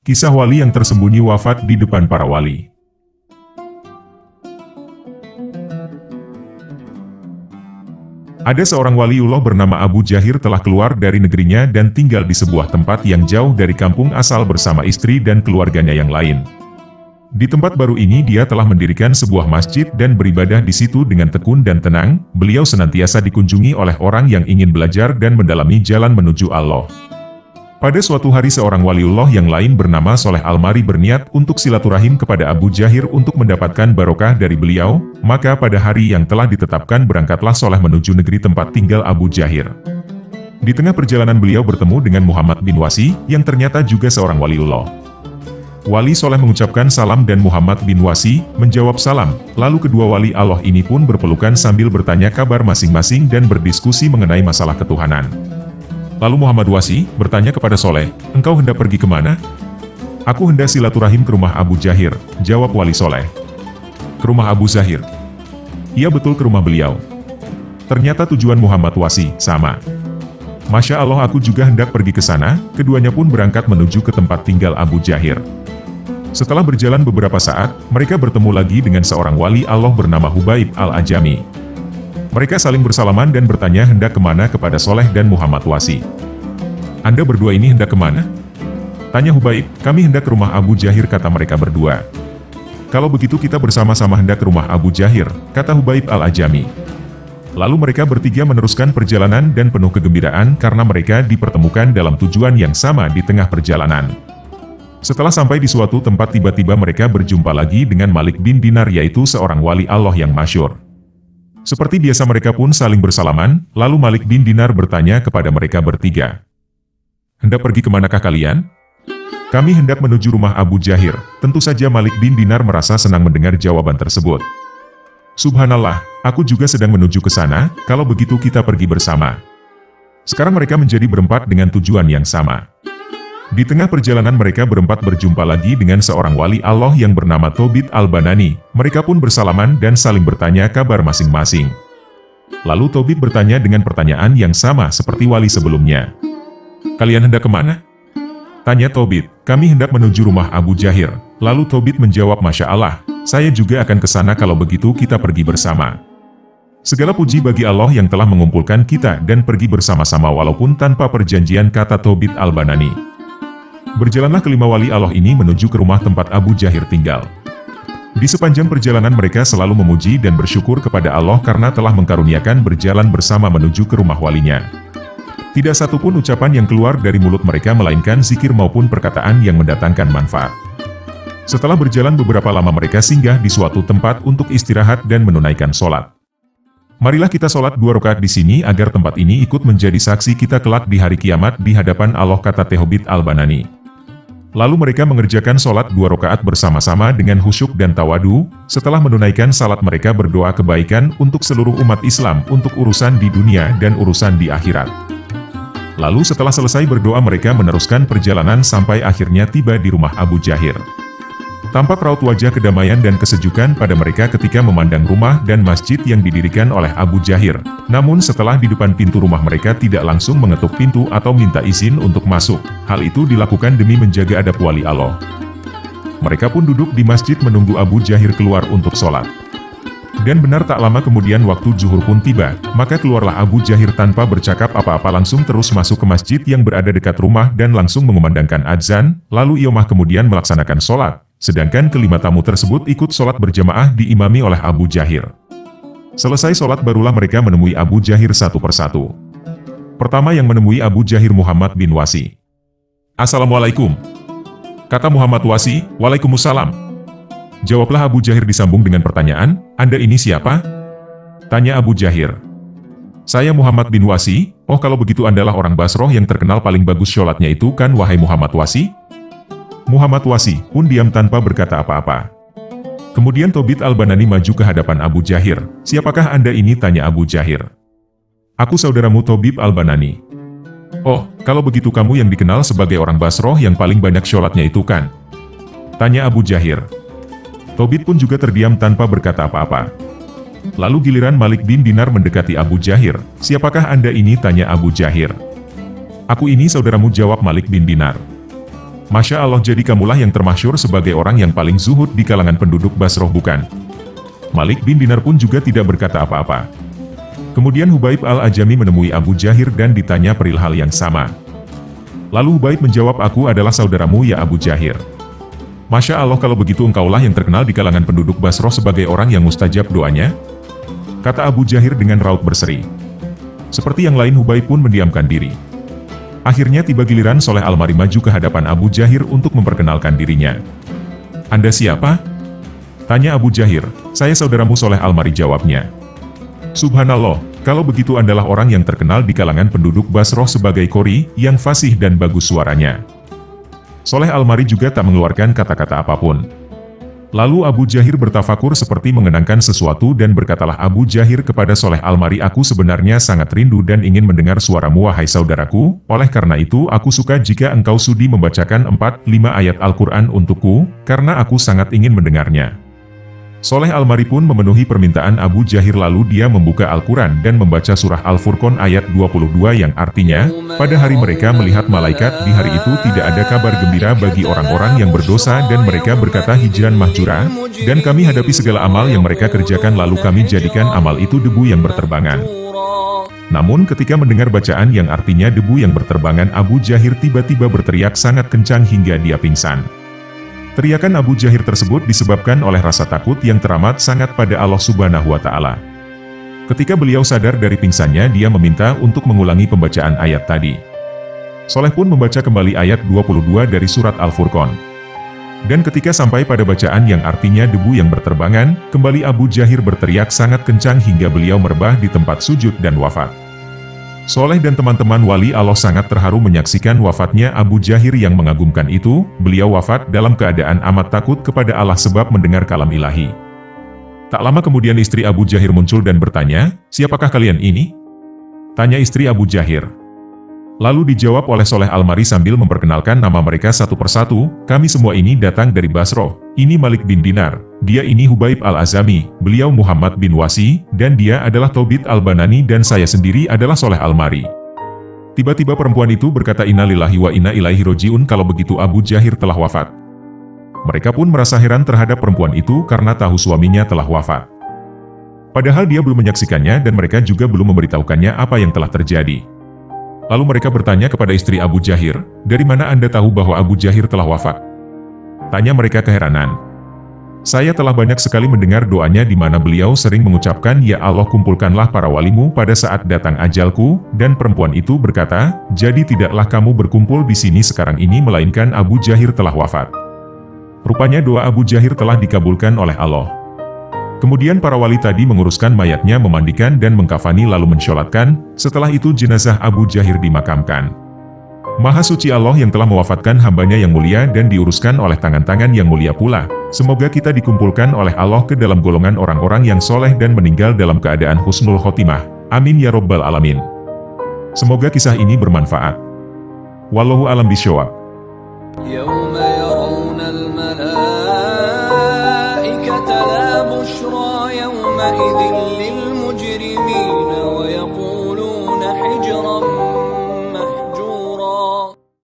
Kisah wali yang tersembunyi wafat di depan para wali. Ada seorang waliullah bernama Abu Jahir telah keluar dari negerinya dan tinggal di sebuah tempat yang jauh dari kampung asal bersama istri dan keluarganya yang lain. Di tempat baru ini dia telah mendirikan sebuah masjid dan beribadah di situ dengan tekun dan tenang. Beliau senantiasa dikunjungi oleh orang yang ingin belajar dan mendalami jalan menuju Allah. Pada suatu hari seorang waliullah yang lain bernama Soleh Al-Mari berniat untuk silaturahim kepada Abu Jahir untuk mendapatkan barokah dari beliau, maka pada hari yang telah ditetapkan berangkatlah Soleh menuju negeri tempat tinggal Abu Jahir. Di tengah perjalanan beliau bertemu dengan Muhammad bin Wasi, yang ternyata juga seorang waliullah. Wali Soleh mengucapkan salam dan Muhammad bin Wasi menjawab salam, lalu kedua wali Allah ini pun berpelukan sambil bertanya kabar masing-masing dan berdiskusi mengenai masalah ketuhanan. Lalu Muhammad Wasi bertanya kepada Soleh, "Engkau hendak pergi kemana?" "Aku hendak silaturahim ke rumah Abu Jahir," jawab wali Soleh. "Ke rumah Abu Jahir?" "Iya betul, ke rumah beliau." Ternyata tujuan Muhammad Wasi sama. "Masya Allah, aku juga hendak pergi ke sana." Keduanya pun berangkat menuju ke tempat tinggal Abu Jahir. Setelah berjalan beberapa saat, mereka bertemu lagi dengan seorang wali Allah bernama Hubaib Al-Ajami. Mereka saling bersalaman dan bertanya hendak kemana kepada Soleh dan Muhammad Wasi. "Anda berdua ini hendak kemana?" tanya Hubaib. "Kami hendak ke rumah Abu Jahir," kata mereka berdua. "Kalau begitu kita bersama-sama hendak ke rumah Abu Jahir," kata Hubaib Al-Ajami. Lalu mereka bertiga meneruskan perjalanan dan penuh kegembiraan karena mereka dipertemukan dalam tujuan yang sama di tengah perjalanan. Setelah sampai di suatu tempat tiba-tiba mereka berjumpa lagi dengan Malik bin Dinar, yaitu seorang wali Allah yang masyhur. Seperti biasa mereka pun saling bersalaman, lalu Malik bin Dinar bertanya kepada mereka bertiga. "Hendak pergi kemanakah kalian?" "Kami hendak menuju rumah Abu Jahir." Tentu saja Malik bin Dinar merasa senang mendengar jawaban tersebut. "Subhanallah, aku juga sedang menuju ke sana, kalau begitu kita pergi bersama." Sekarang mereka menjadi berempat dengan tujuan yang sama. Di tengah perjalanan mereka berempat berjumpa lagi dengan seorang wali Allah yang bernama Tobit Al-Banani. Mereka pun bersalaman dan saling bertanya kabar masing-masing. Lalu Tobit bertanya dengan pertanyaan yang sama seperti wali sebelumnya. "Kalian hendak kemana?" tanya Tobit. "Kami hendak menuju rumah Abu Jahir." Lalu Tobit menjawab, "Masya Allah, saya juga akan ke sana, kalau begitu kita pergi bersama." "Segala puji bagi Allah yang telah mengumpulkan kita dan pergi bersama-sama walaupun tanpa perjanjian," kata Tobit Al-Banani. Berjalanlah kelima wali Allah ini menuju ke rumah tempat Abu Jahir tinggal. Di sepanjang perjalanan mereka selalu memuji dan bersyukur kepada Allah karena telah mengkaruniakan berjalan bersama menuju ke rumah walinya. Tidak satupun ucapan yang keluar dari mulut mereka melainkan zikir maupun perkataan yang mendatangkan manfaat. Setelah berjalan beberapa lama mereka singgah di suatu tempat untuk istirahat dan menunaikan sholat. "Marilah kita sholat 2 rakaat di sini agar tempat ini ikut menjadi saksi kita kelak di hari kiamat di hadapan Allah," kata Tobit Al-Banani. Lalu mereka mengerjakan sholat 2 rakaat bersama-sama dengan khusyuk dan tawadu. Setelah menunaikan salat mereka berdoa kebaikan untuk seluruh umat Islam untuk urusan di dunia dan urusan di akhirat. Lalu setelah selesai berdoa mereka meneruskan perjalanan sampai akhirnya tiba di rumah Abu Jahir. Tampak raut wajah kedamaian dan kesejukan pada mereka ketika memandang rumah dan masjid yang didirikan oleh Abu Jahir. Namun setelah di depan pintu rumah mereka tidak langsung mengetuk pintu atau minta izin untuk masuk. Hal itu dilakukan demi menjaga adab wali Allah. Mereka pun duduk di masjid menunggu Abu Jahir keluar untuk sholat. Dan benar tak lama kemudian waktu zuhur pun tiba, maka keluarlah Abu Jahir tanpa bercakap apa-apa langsung terus masuk ke masjid yang berada dekat rumah dan langsung mengumandangkan adzan, lalu iomah kemudian melaksanakan sholat. Sedangkan kelima tamu tersebut ikut sholat berjamaah diimami oleh Abu Jahir. Selesai sholat barulah mereka menemui Abu Jahir satu persatu. Pertama yang menemui Abu Jahir Muhammad bin Wasi. "Assalamualaikum," kata Muhammad Wasi. "Waalaikumsalam," jawablah Abu Jahir disambung dengan pertanyaan, "Anda ini siapa?" tanya Abu Jahir. "Saya Muhammad bin Wasi." "Oh, kalau begitu Andalah orang Basroh yang terkenal paling bagus sholatnya itu kan, wahai Muhammad Wasi?" Muhammad Wasi pun diam tanpa berkata apa-apa. Kemudian Tobit Al-Banani maju ke hadapan Abu Jahir. "Siapakah Anda ini?" tanya Abu Jahir. "Aku saudaramu Tobit Al-Banani." "Oh, kalau begitu kamu yang dikenal sebagai orang Basroh yang paling banyak sholatnya itu kan?" tanya Abu Jahir. Tobit pun juga terdiam tanpa berkata apa-apa. Lalu giliran Malik bin Dinar mendekati Abu Jahir. "Siapakah Anda ini?" tanya Abu Jahir. "Aku ini saudaramu," jawab Malik bin Dinar. Masya Allah, jadi kamulah yang termasyhur sebagai orang yang paling zuhud di kalangan penduduk Basroh, bukan? Malik bin Dinar pun juga tidak berkata apa-apa. Kemudian Hubaib al-Ajami menemui Abu Jahir dan ditanya perihal hal yang sama. Lalu Hubaib menjawab, aku adalah saudaramu ya Abu Jahir. Masya Allah, kalau begitu engkaulah yang terkenal di kalangan penduduk Basroh sebagai orang yang mustajab doanya? Kata Abu Jahir dengan raut berseri. Seperti yang lain, Hubaib pun mendiamkan diri. Akhirnya tiba giliran Soleh Al-Mari maju ke hadapan Abu Jahir untuk memperkenalkan dirinya. Anda siapa? Tanya Abu Jahir. Saya saudaramu Soleh Al-Mari, jawabnya. Subhanallah, kalau begitu Andalah orang yang terkenal di kalangan penduduk Basroh sebagai qori, yang fasih dan bagus suaranya. Soleh Al-Mari juga tak mengeluarkan kata-kata apapun. Lalu Abu Jahir bertafakur seperti mengenangkan sesuatu dan berkatalah Abu Jahir kepada Soleh Al-Mari, aku sebenarnya sangat rindu dan ingin mendengar suaramu wahai saudaraku, oleh karena itu aku suka jika engkau sudi membacakan 4-5 ayat Al-Quran untukku, karena aku sangat ingin mendengarnya. Soleh Al-Mari pun memenuhi permintaan Abu Jahir, lalu dia membuka Al-Quran dan membaca surah Al-Furqan ayat 22 yang artinya, pada hari mereka melihat malaikat, di hari itu tidak ada kabar gembira bagi orang-orang yang berdosa dan mereka berkata hijran mahjura, dan kami hadapi segala amal yang mereka kerjakan lalu kami jadikan amal itu debu yang berterbangan. Namun ketika mendengar bacaan yang artinya debu yang berterbangan, Abu Jahir tiba-tiba berteriak sangat kencang hingga dia pingsan. Teriakan Abu Jahir tersebut disebabkan oleh rasa takut yang teramat sangat pada Allah Subhanahu wa Ta'ala. Ketika beliau sadar dari pingsannya, dia meminta untuk mengulangi pembacaan ayat tadi. Soleh pun membaca kembali ayat 22 dari surat Al-Furqan. Dan ketika sampai pada bacaan yang artinya debu yang berterbangan, kembali Abu Jahir berteriak sangat kencang hingga beliau merebah di tempat sujud dan wafat. Soleh dan teman-teman wali Allah sangat terharu menyaksikan wafatnya Abu Jahir yang mengagumkan itu. Beliau wafat dalam keadaan amat takut kepada Allah sebab mendengar kalam ilahi. Tak lama kemudian istri Abu Jahir muncul dan bertanya, siapakah kalian ini? Tanya istri Abu Jahir. Lalu dijawab oleh Soleh Al-Mari sambil memperkenalkan nama mereka satu persatu, kami semua ini datang dari Basroh, ini Malik bin Dinar, dia ini Hubaib Al-Azami, beliau Muhammad bin Wasi, dan dia adalah Tobit Al-Banani dan saya sendiri adalah Soleh Al-Mari. Tiba-tiba perempuan itu berkata inna lillahi wa inna ilaihi roji'un, kalau begitu Abu Jahir telah wafat. Mereka pun merasa heran terhadap perempuan itu karena tahu suaminya telah wafat. Padahal dia belum menyaksikannya dan mereka juga belum memberitahukannya apa yang telah terjadi. Lalu mereka bertanya kepada istri Abu Jahir, dari mana Anda tahu bahwa Abu Jahir telah wafat? Tanya mereka keheranan. Saya telah banyak sekali mendengar doanya di mana beliau sering mengucapkan, ya Allah kumpulkanlah para walimu pada saat datang ajalku, dan perempuan itu berkata, jadi tidaklah kamu berkumpul di sini sekarang ini melainkan Abu Jahir telah wafat. Rupanya doa Abu Jahir telah dikabulkan oleh Allah. Kemudian para wali tadi menguruskan mayatnya, memandikan dan mengkafani lalu mensyolatkan, setelah itu jenazah Abu Jahir dimakamkan. Maha suci Allah yang telah mewafatkan hambanya yang mulia dan diuruskan oleh tangan-tangan yang mulia pula. Semoga kita dikumpulkan oleh Allah ke dalam golongan orang-orang yang soleh dan meninggal dalam keadaan husnul khotimah. Amin ya Rabbal Alamin. Semoga kisah ini bermanfaat. Wallahu a'lam bishawab.